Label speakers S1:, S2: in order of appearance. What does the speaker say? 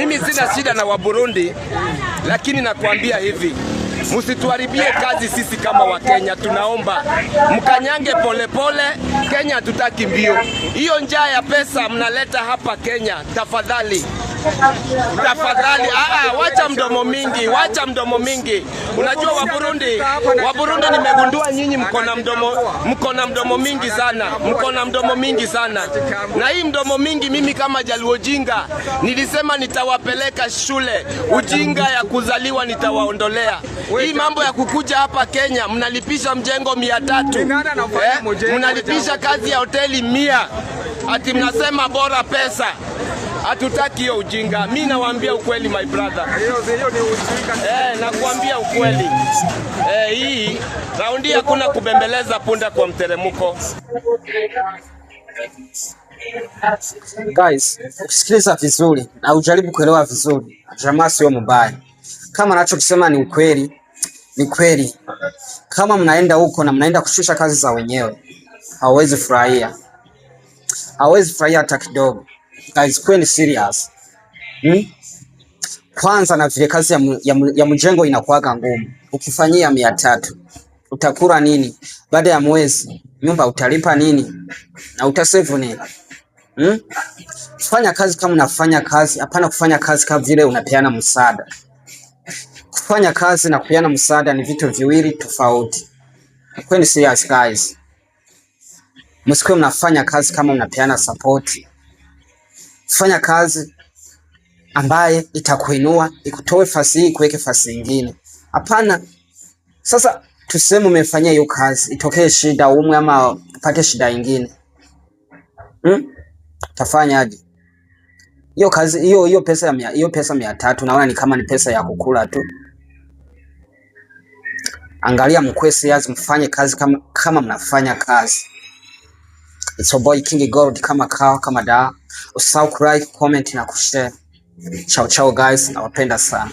S1: Mimi sina shida na Waburundi, lakini nakwambia hivi, msituharibie kazi sisi kama Wakenya. Tunaomba mkanyange polepole. Kenya hatutaki mbio. Hiyo njaa ya pesa mnaleta hapa Kenya, tafadhali. Tafadhali, wacha mdomo mingi, wacha mdomo mingi. Unajua Waburundi nimegundua nyinyi mko na mdomo mingi sana. Mko na mdomo mingi sana. Na hii mdomo mingi, mimi kama Jaluo jinga nilisema nitawapeleka shule. Ujinga ya kuzaliwa nitawaondolea. Hii mambo ya kukuja hapa Kenya mnalipisha mjengo 300. Mnalipisha kazi ya hoteli 100. Ati mnasema bora pesa. Hatutaki hiyo ujinga. Mimi nawaambia ukweli my brother. Hiyo ni ujinga. Nakuambia ukweli. Hii raundi hakuna kubembeleza punda kwa mteremuko.
S2: Guys, ukisikiliza vizuri na ujaribu kuelewa vizuri, jamaa sio mbaya. Kama anachokisema ni ukweli, ni kweli. Kama mnaenda huko na mnaenda kushusha kazi za wenyewe, hawezi furahia. Hawezi furahia hata kidogo. Guys, kweli serious. Kwanza na vile kazi ya mjengo inakuwaga ngumu. Ukifanyia 300, utakula nini? Baada ya mwezi, nyumba utalipa nini? Na utasave nini? Fanya kazi kama unafanya kazi, hapana kufanya kazi kama vile unapeana msaada. Kufanya kazi na kupeana msaada ni vitu viwili tofauti. Kweli serious guys. Msikuwe mnafanya kazi kama unapeana support. Fanya kazi ambaye itakuinua, ikutoe fasi hii kuweke fasi nyingine. Hapana. Sasa tuseme umefanyia hiyo kazi, itokee shida umwe ama upate shida nyingine. Tafanyaje? Hiyo kazi hiyo pesa 300 naona ni kama ni pesa ya kukula tu. Angalia mkwesi yazi mfanye kazi kama mnafanya kazi. It's your boy King Gold kama kawa kama da. Usisahau like, comment na kushare. Ciao ciao guys, nawapenda sana.